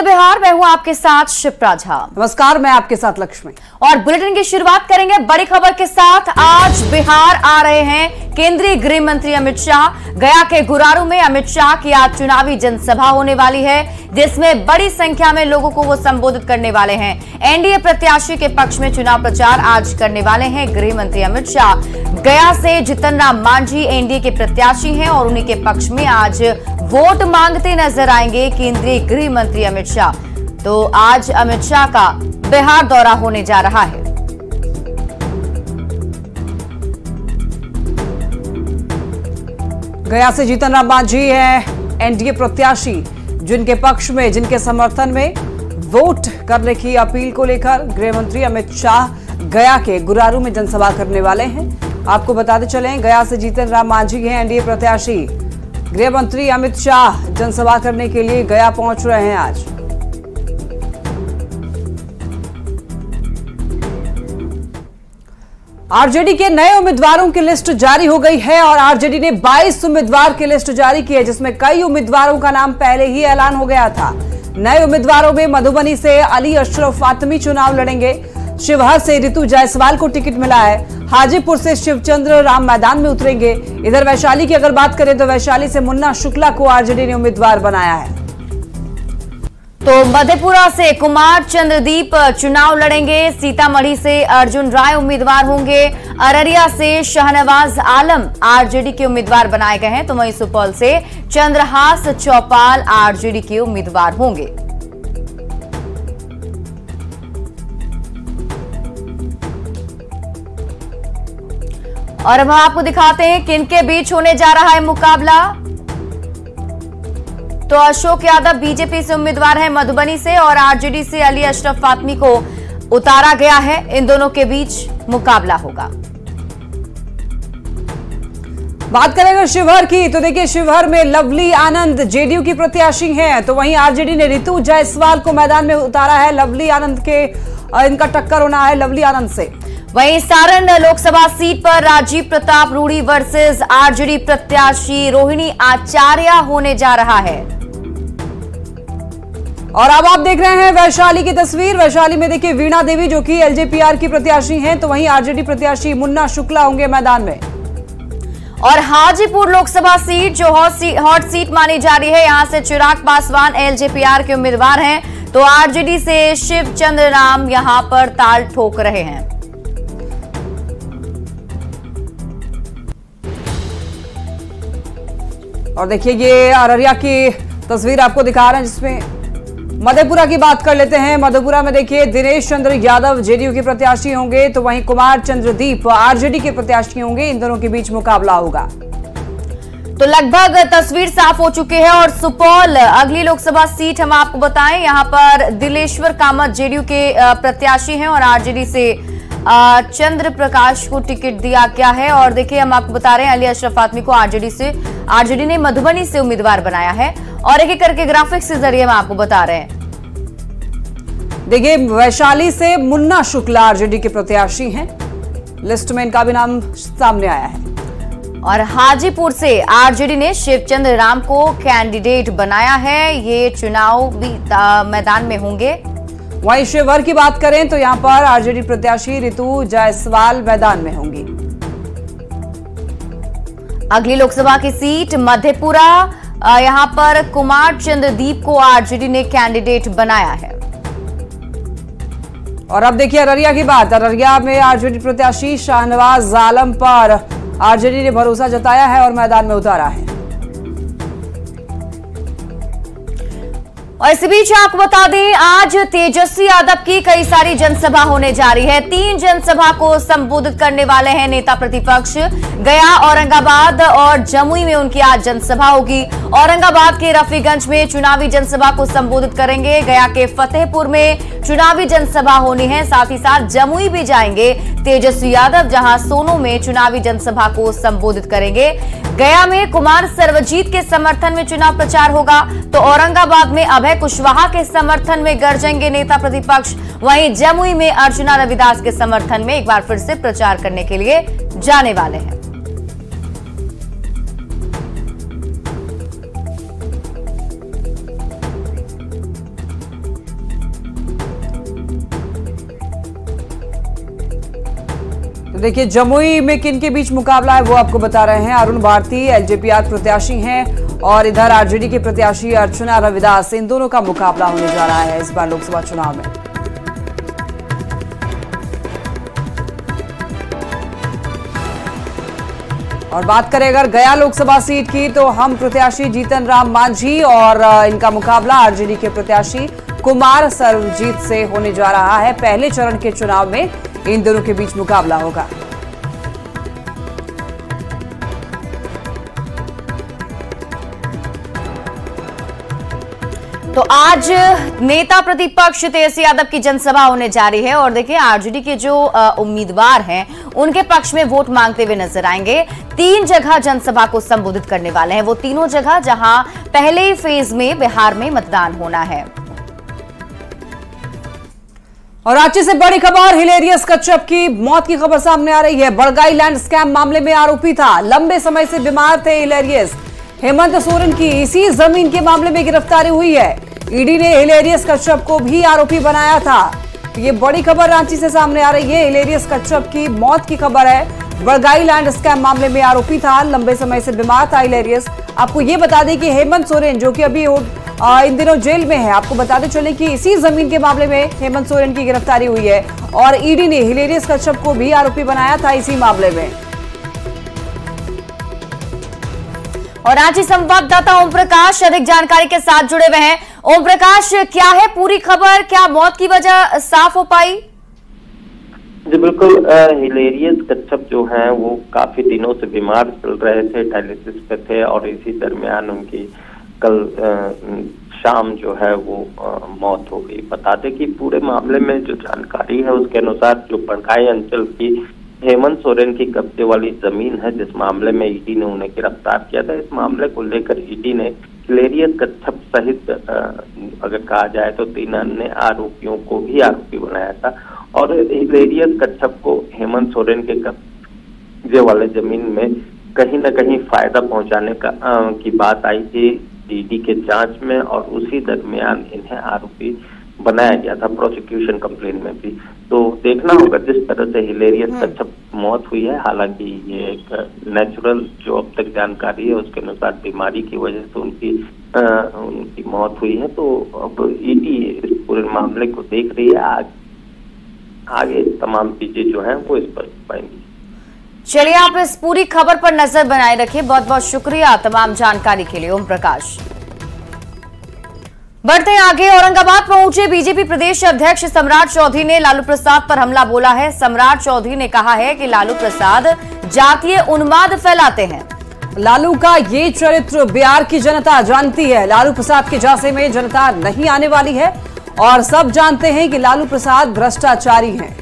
नमस्ते बिहार, मैं हूं आपके साथ शिप्रा झा। नमस्कार, मैं आपके साथ लक्ष्मी। और बुलेटिन की शुरुआत करेंगे बड़ी खबर के साथ। आज बिहार आ रहे हैं केंद्रीय गृह मंत्री अमित शाह। गया के गुरारू में अमित शाह की आज चुनावी जनसभा होने वाली है, जिसमें बड़ी संख्या में लोगों को वो संबोधित करने वाले हैं। एनडीए प्रत्याशी के पक्ष में चुनाव प्रचार आज करने वाले हैं गृह मंत्री अमित शाह। गया से जीतन राम मांझी एनडीए के प्रत्याशी हैं और उन्हीं के पक्ष में आज वोट मांगते नजर आएंगे केंद्रीय गृह मंत्री अमित शाह। तो आज अमित शाह का बिहार दौरा होने जा रहा है। गया से जीतन राम मांझी हैं एनडीए प्रत्याशी, जिनके पक्ष में, जिनके समर्थन में वोट करने की अपील को लेकर गृह मंत्री अमित शाह गया के गुरारू में जनसभा करने वाले हैं। आपको बताते चलें, गया से जीतन राम मांझी हैं एनडीए प्रत्याशी। गृह मंत्री अमित शाह जनसभा करने के लिए गया पहुंच रहे हैं आज। आरजेडी के नए उम्मीदवारों की लिस्ट जारी हो गई है और आरजेडी ने 22 उम्मीदवार की लिस्ट जारी की है, जिसमें कई उम्मीदवारों का नाम पहले ही ऐलान हो गया था। नए उम्मीदवारों में मधुबनी से अली अशरफ फातमी चुनाव लड़ेंगे। शिवहर से रितु जायसवाल को टिकट मिला है। हाजीपुर से शिवचंद्र राम मैदान में उतरेंगे। इधर वैशाली की अगर बात करें तो वैशाली से मुन्ना शुक्ला को आरजेडी ने उम्मीदवार बनाया है। तो मधेपुरा से कुमार चंद्रदीप चुनाव लड़ेंगे। सीतामढ़ी से अर्जुन राय उम्मीदवार होंगे। अररिया से शाहनवाज आलम आरजेडी के उम्मीदवार बनाए गए हैं। तो वहीं सुपौल से चंद्रहास चौपाल आरजेडी के उम्मीदवार होंगे। और अब हम आपको दिखाते हैं किनके बीच होने जा रहा है मुकाबला। तो अशोक यादव बीजेपी से उम्मीदवार हैं मधुबनी से, और आरजेडी से अली अशरफ फातमी को उतारा गया है। इन दोनों के बीच मुकाबला होगा। बात करेंगे शिवहर की, तो देखिए शिवहर में लवली आनंद जेडीयू की प्रत्याशी हैं, तो वहीं आरजेडी ने रितु जायसवाल को मैदान में उतारा है। लवली आनंद के इनका टक्कर होना है लवली आनंद से। वहीं सारण लोकसभा सीट पर राजीव प्रताप रूडी वर्सेस आरजेडी प्रत्याशी रोहिणी आचार्य होने जा रहा है। और अब आप देख रहे हैं वैशाली की तस्वीर। वैशाली में देखिए वीणा देवी जो कि एलजेपीआर की प्रत्याशी हैं, तो वहीं आरजेडी प्रत्याशी मुन्ना शुक्ला होंगे मैदान में। और हाजीपुर लोकसभा सीट जो हॉट सीट मानी जा रही है, यहां से चिराग पासवान एलजेपीआर के उम्मीदवार हैं, तो आरजेडी से शिवचंद्र राम यहां पर ताल ठोक रहे हैं। और देखिए ये अररिया की तस्वीर आपको दिखा रहे हैं, जिसमें मधेपुरा की बात कर लेते हैं। मधेपुरा में देखिए दिनेश चंद्र यादव जेडीयू के प्रत्याशी होंगे, तो वहीं कुमार चंद्रदीप आरजेडी के प्रत्याशी होंगे। इन दोनों के बीच मुकाबला होगा। तो लगभग तस्वीर साफ हो चुकी है। और सुपौल अगली लोकसभा सीट हम आपको बताएं, यहां पर दिलेश्वर कामत जेडीयू के प्रत्याशी हैं और आरजेडी से चंद्र प्रकाश को टिकट दिया गया है। और देखिए हम आपको बता रहे हैं अली अशरफ फातमी को आरजेडी ने मधुबनी से उम्मीदवार बनाया है। और एक एक करके ग्राफिक्स के जरिए हम आपको बता रहे हैं। देखिए वैशाली से मुन्ना शुक्ला आरजेडी के प्रत्याशी हैं, लिस्ट में इनका भी नाम सामने आया है। और हाजीपुर से आरजेडी ने शिवचंद्र राम को कैंडिडेट बनाया है। ये चुनाव भी मैदान में होंगे। वहीं शिवहर की बात करें तो यहां पर आरजेडी प्रत्याशी रितु जायसवाल मैदान में होंगी। अगली लोकसभा की सीट मधेपुरा, यहां पर कुमार चंद्रदीप को आरजेडी ने कैंडिडेट बनाया है। और अब देखिए अररिया की बात। अररिया में आरजेडी प्रत्याशी शाहनवाज आलम पर आरजेडी ने भरोसा जताया है और मैदान में उतारा है। और इसी बीच आपको बता दें, आज तेजस्वी यादव की कई सारी जनसभा होने जा रही है। 3 जनसभा को संबोधित करने वाले हैं नेता प्रतिपक्ष। गया, औरंगाबाद और जमुई में उनकी आज जनसभा होगी। औरंगाबाद के रफीगंज में चुनावी जनसभा को संबोधित करेंगे। गया के फतेहपुर में चुनावी जनसभा होनी है। साथ ही साथ जमुई भी जाएंगे तेजस्वी यादव, जहां सोनू में चुनावी जनसभा को संबोधित करेंगे। गया में कुमार सर्वजीत के समर्थन में चुनाव प्रचार होगा, तो औरंगाबाद में अभय कुशवाहा के समर्थन में गरजेंगे नेता प्रतिपक्ष। वहीं जमुई में अर्चना रविदास के समर्थन में एक बार फिर से प्रचार करने के लिए जाने वाले हैं। देखिए जमुई में किन के बीच मुकाबला है वो आपको बता रहे हैं। अरुण भारती एलजेपीआर प्रत्याशी हैं और इधर आरजेडी के प्रत्याशी अर्चना रविदास, इन दोनों का मुकाबला होने जा रहा है इस बार लोकसभा चुनाव में। और बात करें अगर गया लोकसभा सीट की तो हम प्रत्याशी जीतन राम मांझी और इनका मुकाबला आरजेडी के प्रत्याशी कुमार सर्वजीत से होने जा रहा है। पहले चरण के चुनाव में इन दोनों के बीच मुकाबला होगा। तो आज नेता प्रतिपक्ष तेजस्वी यादव की जनसभा होने जा रही है और देखिए आरजेडी के जो उम्मीदवार हैं उनके पक्ष में वोट मांगते हुए नजर आएंगे। 3 जगह जनसभा को संबोधित करने वाले हैं, वो तीनों जगह जहां पहले फेज में बिहार में मतदान होना है। और रांची से बड़ी खबर, हिलेरियस कच्छप की मौत की खबर सामने आ रही है। बड़गाई लैंड स्कैम मामले में आरोपी था, लंबे समय से बीमार थे हिलेरियस। हेमंत सोरेन की इसी जमीन के मामले में गिरफ्तारी हुई है। ईडी ने हिलेरियस कच्छप को भी आरोपी बनाया था। ये बड़ी खबर रांची से सामने आ रही है। हिलेरियस कच्छप की मौत की खबर है। बड़गाई लैंड स्कैम मामले में आरोपी था, लंबे समय से बीमार था हिलेरियस। आपको ये बता दें कि हेमंत सोरेन जो कि अभी इन दिनों जेल में है, आपको बताते चले कि इसी जमीन के मामले में हेमंत सोरेन की गिरफ्तारी हुई है और ईडी ने हिलेरियस कच्छप को भी आरोपी बनाया था इसी मामले में। और रांची संवाददाता ओम प्रकाश अधिक जानकारी के साथ जुड़े हुए हैं। ओम प्रकाश, क्या है पूरी खबर, क्या मौत की वजह साफ हो पाई? जी बिल्कुल, हिलेरियस कच्छप जो हैं वो काफी दिनों से बीमार चल रहे थे, डायलिसिस पे थे और इसी दरमियान उनकी कल शाम जो है वो मौत हो गई। बता दें कि पूरे मामले में जो जानकारी है उसके अनुसार जो बड़गाई अंचल की हेमंत सोरेन की कब्जे वाली जमीन है, जिस मामले में ईडी ने उन्हें गिरफ्तार किया था, इस मामले को लेकर ईडी ने हिलेरियस कच्छप सहित अगर कहा जाए तो 3 अन्य आरोपियों को भी आरोपी बनाया था। और हिलेरियस कच्छप को हेमंत सोरेन के कब्जे वाले जमीन में कहीं न कहीं फायदा पहुंचाने की बात आई थी ईडी के जांच में और उसी दरमियान इन्हें आरोपी बनाया गया था प्रोसिक्यूशन कंप्लेन में भी। तो देखना होगा जिस तरह से हिलेरियस कच्छप मौत हुई है, हालांकि ये एक नेचुरल जो अब तक जानकारी है उसके अनुसार बीमारी की वजह से उनकी मौत हुई है। तो अब ईडी इस पूरे मामले को देख रही है, आगे तमाम चीजें जो है वो स्पष्ट पाएंगी। चलिए, आप इस पूरी खबर पर नजर बनाए रखिए। बहुत बहुत शुक्रिया तमाम जानकारी के लिए ओम प्रकाश। बढ़ते हैं आगे। औरंगाबाद पहुंचे बीजेपी प्रदेश अध्यक्ष सम्राट चौधरी ने लालू प्रसाद पर हमला बोला है। सम्राट चौधरी ने कहा है कि लालू प्रसाद जातीय उन्माद फैलाते हैं। लालू का ये चरित्र बिहार की जनता जानती है। लालू प्रसाद के झांसे में जनता नहीं आने वाली है और सब जानते हैं कि लालू प्रसाद भ्रष्टाचारी हैं।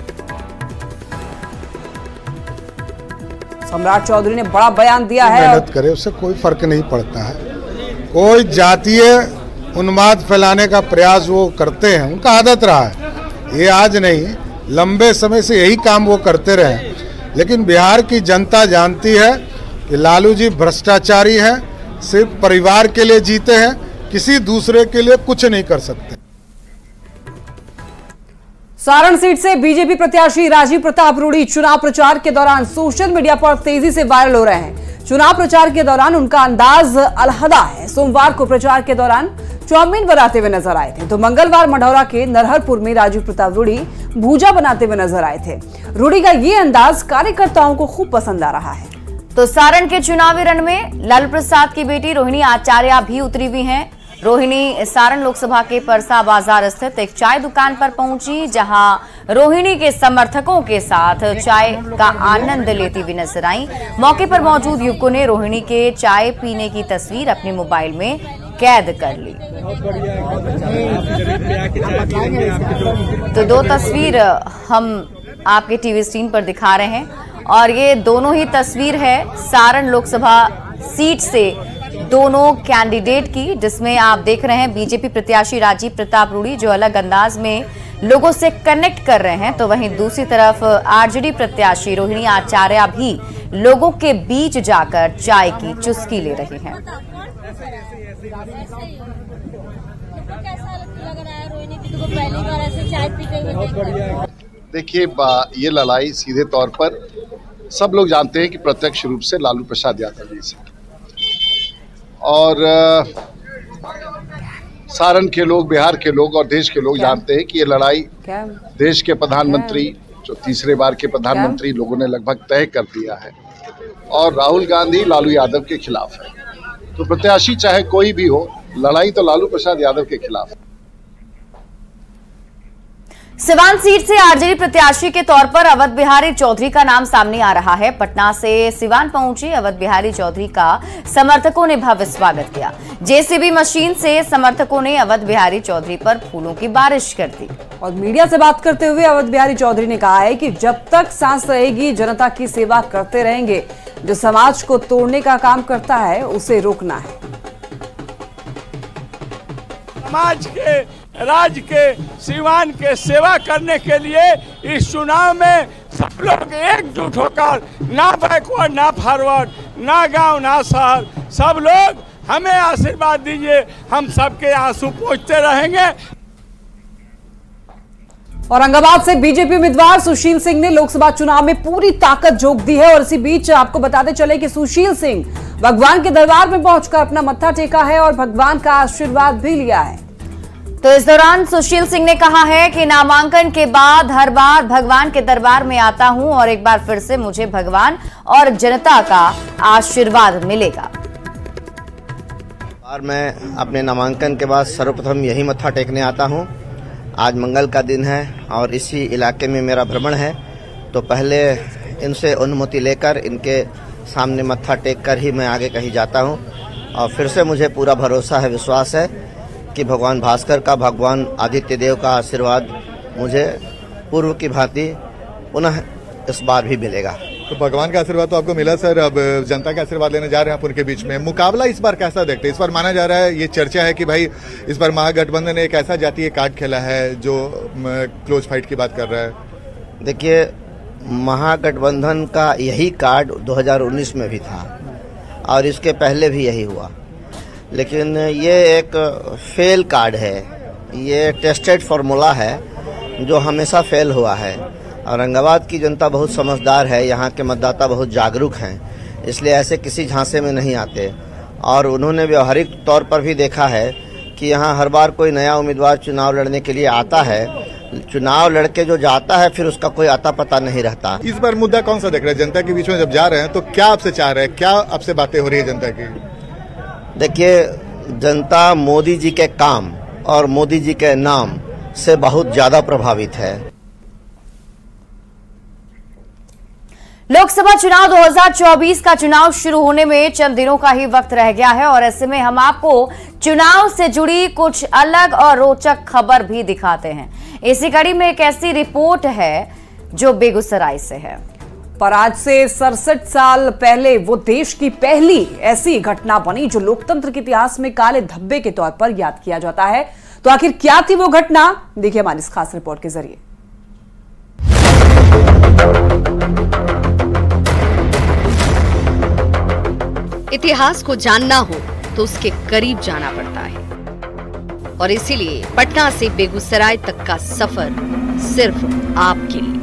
सम्राट चौधरी ने बड़ा बयान दिया है। मेहनत करे उससे कोई फर्क नहीं पड़ता है। कोई जातीय उन्माद फैलाने का प्रयास वो करते हैं, उनका आदत रहा है, ये आज नहीं, लंबे समय से यही काम वो करते रहे। लेकिन बिहार की जनता जानती है कि लालू जी भ्रष्टाचारी हैं, सिर्फ परिवार के लिए जीते हैं, किसी दूसरे के लिए कुछ नहीं कर सकते। सारण सीट से बीजेपी प्रत्याशी राजीव प्रताप रूडी चुनाव प्रचार के दौरान सोशल मीडिया पर तेजी से वायरल हो रहे हैं। चुनाव प्रचार के दौरान उनका अंदाज अलहदा है। सोमवार को प्रचार के दौरान चाउमीन बनाते हुए नजर आए थे, तो मंगलवार मढ़ौरा के नरहरपुर में राजीव प्रताप रूडी भूजा बनाते हुए नजर आए थे। रूडी का ये अंदाज कार्यकर्ताओं को खूब पसंद आ रहा है। तो सारण के चुनावी रण में लालू प्रसाद की बेटी रोहिणी आचार्य भी उतरी हुई हैं। रोहिणी सारण लोकसभा के परसा बाजार स्थित एक चाय दुकान पर पहुंची, जहां रोहिणी के समर्थकों के साथ चाय का आनंद लेती हुई नजर आई। मौके पर मौजूद युवकों ने रोहिणी के चाय पीने की तस्वीर अपने मोबाइल में कैद कर ली। तो 2 तस्वीर हम आपके टीवी स्क्रीन पर दिखा रहे हैं और ये दोनों ही तस्वीर है सारण लोकसभा सीट से दोनों कैंडिडेट की, जिसमें आप देख रहे हैं बीजेपी प्रत्याशी राजीव प्रताप रूडी जो अलग अंदाज में लोगों से कनेक्ट कर रहे हैं, तो वहीं दूसरी तरफ आरजेडी प्रत्याशी रोहिणी आचार्य भी लोगों के बीच जाकर चाय की चुस्की ले रही हैं। देखिए, ये लड़ाई सीधे तौर पर सब लोग जानते हैं कि प्रत्यक्ष रूप से लालू प्रसाद यादव जी से, और सारण के लोग, बिहार के लोग और देश के लोग जानते हैं कि ये लड़ाई देश के प्रधानमंत्री, जो तीसरे बार के प्रधानमंत्री लोगों ने लगभग तय कर दिया है, और राहुल गांधी लालू यादव के खिलाफ है। तो प्रत्याशी चाहे कोई भी हो, लड़ाई तो लालू प्रसाद यादव के खिलाफ है। सिवान सीट से आरजेडी प्रत्याशी के तौर पर अवध बिहारी चौधरी का नाम सामने आ रहा है। पटना से सिवान पहुंचे अवध बिहारी चौधरी का समर्थकों ने भव्य स्वागत किया। जेसीबी मशीन से समर्थकों ने अवध बिहारी चौधरी पर फूलों की बारिश कर दी। और मीडिया से बात करते हुए अवध बिहारी चौधरी ने कहा है कि जब तक सांस रहेगी जनता की सेवा करते रहेंगे। जो समाज को तोड़ने का काम करता है उसे रोकना है। समाज के, राज्य के, सिवान के सेवा करने के लिए इस चुनाव में सब लोग एकजुट होकर, ना बैकवर्ड ना फॉरवर्ड, ना गांव ना शहर, सब लोग हमें आशीर्वाद दीजिए। हम सबके आंसू पोंछते रहेंगे। औरंगाबाद से बीजेपी उम्मीदवार सुशील सिंह ने लोकसभा चुनाव में पूरी ताकत झोंक दी है। और इसी बीच आपको बताते चले कि सुशील सिंह भगवान के दरबार में पहुंचकर अपना मत्था टेका है और भगवान का आशीर्वाद भी लिया है। तो इस दौरान सुशील सिंह ने कहा है कि नामांकन के बाद हर बार भगवान के दरबार में आता हूं और एक बार फिर से मुझे भगवान और जनता का आशीर्वाद मिलेगा। और मैं अपने नामांकन के बाद सर्वप्रथम यही मत्था टेकने आता हूं। आज मंगल का दिन है और इसी इलाके में मेरा भ्रमण है, तो पहले इनसे अनुमति लेकर इनके सामने मत्था टेक कर ही मैं आगे कहीं जाता हूं। और फिर से मुझे पूरा भरोसा है, विश्वास है कि भगवान भास्कर का, भगवान आदित्य देव का आशीर्वाद मुझे पूर्व की भांति पुनः इस बार भी मिलेगा। तो भगवान का आशीर्वाद तो आपको मिला सर, अब जनता का आशीर्वाद लेने जा रहे हैं आप उनके बीच में। मुकाबला इस बार कैसा देखते हैं? इस बार माना जा रहा है, ये चर्चा है कि भाई इस बार महागठबंधन ने एक ऐसा जातीय कार्ड खेला है जो क्लोज फाइट की बात कर रहा है। देखिए, महागठबंधन का यही कार्ड 2019 में भी था और इसके पहले भी यही हुआ, लेकिन ये एक फेल कार्ड है, ये टेस्टेड फार्मूला है जो हमेशा फेल हुआ है। औरंगाबाद की जनता बहुत समझदार है, यहाँ के मतदाता बहुत जागरूक हैं, इसलिए ऐसे किसी झांसे में नहीं आते। और उन्होंने व्यवहारिक तौर पर भी देखा है कि यहाँ हर बार कोई नया उम्मीदवार चुनाव लड़ने के लिए आता है, चुनाव लड़के जो जाता है फिर उसका कोई आता पता नहीं रहता। इस बार मुद्दा कौन सा देख रहे हैं? जनता के बीच में जब जा रहे हैं तो क्या आपसे चाह रहे हैं, क्या आपसे बातें हो रही है जनता की? देखिए, जनता मोदी जी के काम और मोदी जी के नाम से बहुत ज्यादा प्रभावित है। लोकसभा चुनाव 2024 का चुनाव शुरू होने में चंद दिनों का ही वक्त रह गया है और ऐसे में हम आपको चुनाव से जुड़ी कुछ अलग और रोचक खबर भी दिखाते हैं। इसी कड़ी में एक ऐसी रिपोर्ट है जो बेगूसराय से है। पर आज से 67 साल पहले वो देश की पहली ऐसी घटना बनी जो लोकतंत्र के इतिहास में काले धब्बे के तौर पर याद किया जाता है। तो आखिर क्या थी वो घटना, देखिए हमारी इस खास रिपोर्ट के जरिए। इतिहास को जानना हो तो उसके करीब जाना पड़ता है और इसीलिए पटना से बेगूसराय तक का सफर सिर्फ आपके लिए।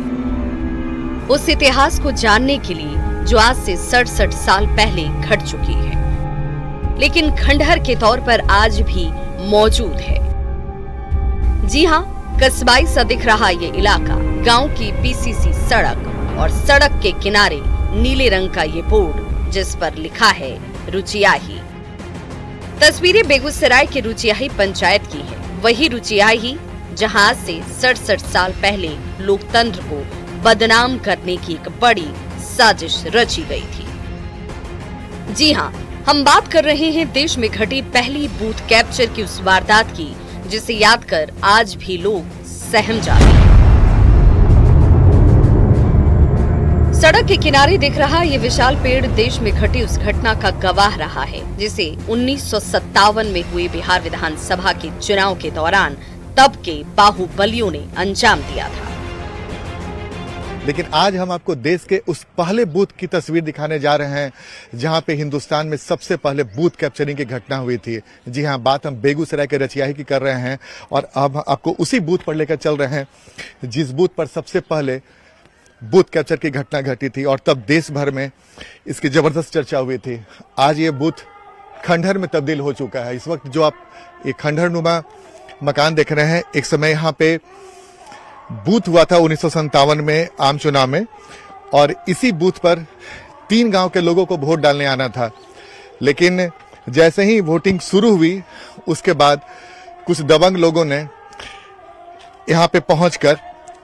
उस इतिहास को जानने के लिए जो आज से 67 साल पहले घट चुकी है, लेकिन खंडहर के तौर पर आज भी मौजूद है। जी हाँ, कस्बाई सा दिख रहा ये इलाका, गांव की पीसीसी सड़क और सड़क के किनारे नीले रंग का ये बोर्ड जिस पर लिखा है रुचियाही। तस्वीरें बेगूसराय के रुचियाही पंचायत की है, वही रुचियाही जहां आज से 67 साल पहले लोकतंत्र को बदनाम करने की एक बड़ी साजिश रची गई थी। जी हाँ, हम बात कर रहे हैं देश में घटी पहली बूथ कैप्चर की उस वारदात की जिसे याद कर आज भी लोग सहम जाते हैं। सड़क के किनारे दिख रहा ये विशाल पेड़ देश में घटी उस घटना का गवाह रहा है जिसे 1957 में हुए बिहार विधानसभा के चुनाव के दौरान तब के बाहुबलियों ने अंजाम दिया था। लेकिन आज हम आपको देश के उस पहले बूथ की तस्वीर दिखाने जा रहे हैं जहां पे हिंदुस्तान में सबसे पहले बूथ कैप्चरिंग की घटना हुई थी। जी हां, बात हम बेगूसराय के रचियाही की कर रहे हैं और अब आपको उसी बूथ पर लेकर चल रहे हैं जिस बूथ पर सबसे पहले बूथ कैप्चर की घटना घटी थी और तब देश भर में इसकी जबरदस्त चर्चा हुई थी। आज ये बूथ खंडहर में तब्दील हो चुका है। इस वक्त जो आप एक खंडहर नुमा मकान देख रहे हैं, एक समय यहाँ पे बूथ हुआ था 1957 में आम चुनाव में, और इसी बूथ पर 3 गांव के लोगों को वोट डालने आना था। लेकिन जैसे ही वोटिंग शुरू हुई उसके बाद कुछ दबंग लोगों ने यहाँ पे पहुंचकर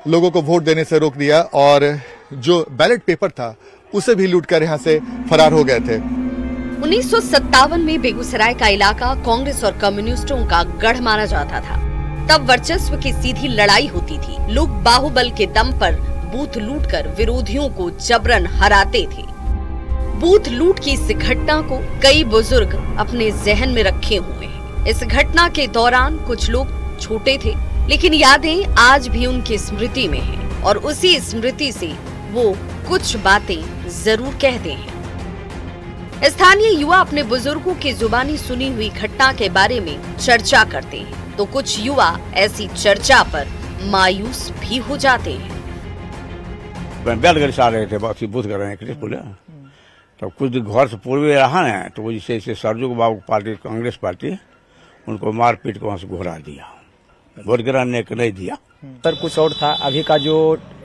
लोगों को वोट देने से रोक दिया और जो बैलेट पेपर था उसे भी लूटकर यहाँ से फरार हो गए थे। 1957 में बेगूसराय का इलाका कांग्रेस और कम्युनिस्टों का गढ़ माना जाता था। तब वर्चस्व की सीधी लड़ाई होती थी। लोग बाहुबल के दम पर बूथ लूटकर विरोधियों को जबरन हराते थे। बूथ लूट की इस घटना को कई बुजुर्ग अपने जहन में रखे हुए हैं। इस घटना के दौरान कुछ लोग छोटे थे, लेकिन यादें आज भी उनकी स्मृति में हैं और उसी स्मृति से वो कुछ बातें जरूर कहते हैं। स्थानीय युवा अपने बुजुर्गों की जुबानी सुनी हुई घटना के बारे में चर्चा करते हैं, तो कुछ युवा ऐसी चर्चा पर मायूस भी हो जाते हैं। बैलगाड़ी से आ रहे थे, बस बूथ कर रहे हैं बोले, तो कुछ दिन घर से पूर्वी रहा है, तो जैसे सरजू बाबू पार्टी कांग्रेस पार्टी उनको मार पीट के वहां से घुरा दिया, वोट गिराने को नहीं दिया। सर कुछ और था। अभी का जो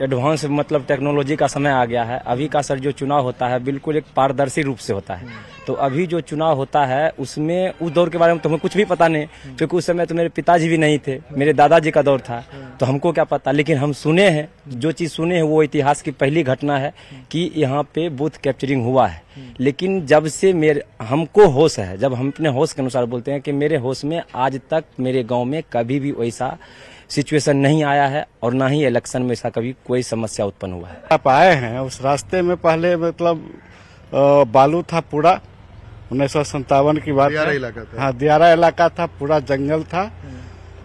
एडवांस मतलब टेक्नोलॉजी का समय आ गया है, अभी का सर जो चुनाव होता है बिल्कुल एक पारदर्शी रूप से होता है। तो अभी जो चुनाव होता है उसमें उस दौर के बारे में तो हमें कुछ भी पता नहीं, क्योंकि उस समय तो मेरे पिताजी भी नहीं थे, मेरे दादाजी का दौर था, तो हमको क्या पता। लेकिन हम सुने हैं, जो चीज सुने हैं वो इतिहास की पहली घटना है कि यहाँ पे बूथ कैप्चरिंग हुआ है। लेकिन जब से हमको होश है, जब हम अपने होश के अनुसार बोलते हैं कि मेरे होश में आज तक मेरे गाँव में कभी भी वैसा सिचुएशन नहीं आया है और ना ही इलेक्शन में ऐसा कभी कोई समस्या उत्पन्न हुआ है। आप आए हैं उस रास्ते में, पहले मतलब बालू था पूरा, 1957 की बात है। हाँ, दियारा इलाका था, पूरा जंगल था।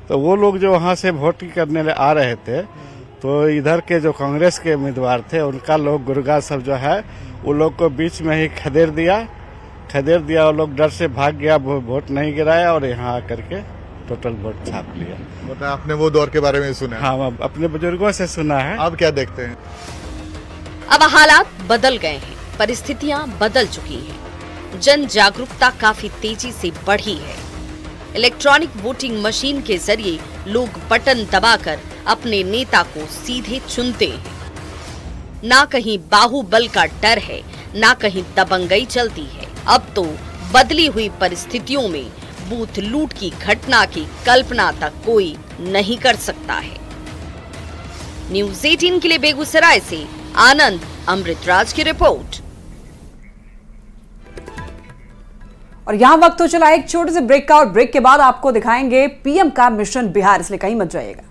तो वो लोग जो वहाँ से वोट करने आ रहे थे, तो इधर के जो कांग्रेस के उम्मीदवार थे उनका लोग गुर्गा सब जो है वो लोग को बीच में ही खदेड़ दिया। वो लोग डर से भाग गया, वोट नहीं गिराया और यहाँ आकर के टोटल वोट छाप लिया। मतलब आपने वो दौर के बारे में सुना है? हाँ, अपने बुजुर्गों से सुना है। आप क्या देखते हैं? अब हालात बदल गए हैं, परिस्थितियां बदल चुकी हैं। जन जागरूकता काफी तेजी से बढ़ी है। इलेक्ट्रॉनिक वोटिंग मशीन के जरिए लोग बटन दबाकर अपने नेता को सीधे चुनते हैं। ना कहीं बाहुबल का डर है, ना कहीं दबंगई चलती है। अब तो बदली हुई परिस्थितियों में बूथ लूट की घटना की कल्पना तक कोई नहीं कर सकता है। न्यूज़ 18 के लिए बेगूसराय से आनंद अमृतराज की रिपोर्ट। और यहाँ वक्त हो चला एक छोटे से ब्रेक का, और ब्रेक के बाद आपको दिखाएंगे पीएम का मिशन बिहार, इसलिए कहीं मत जाइएगा।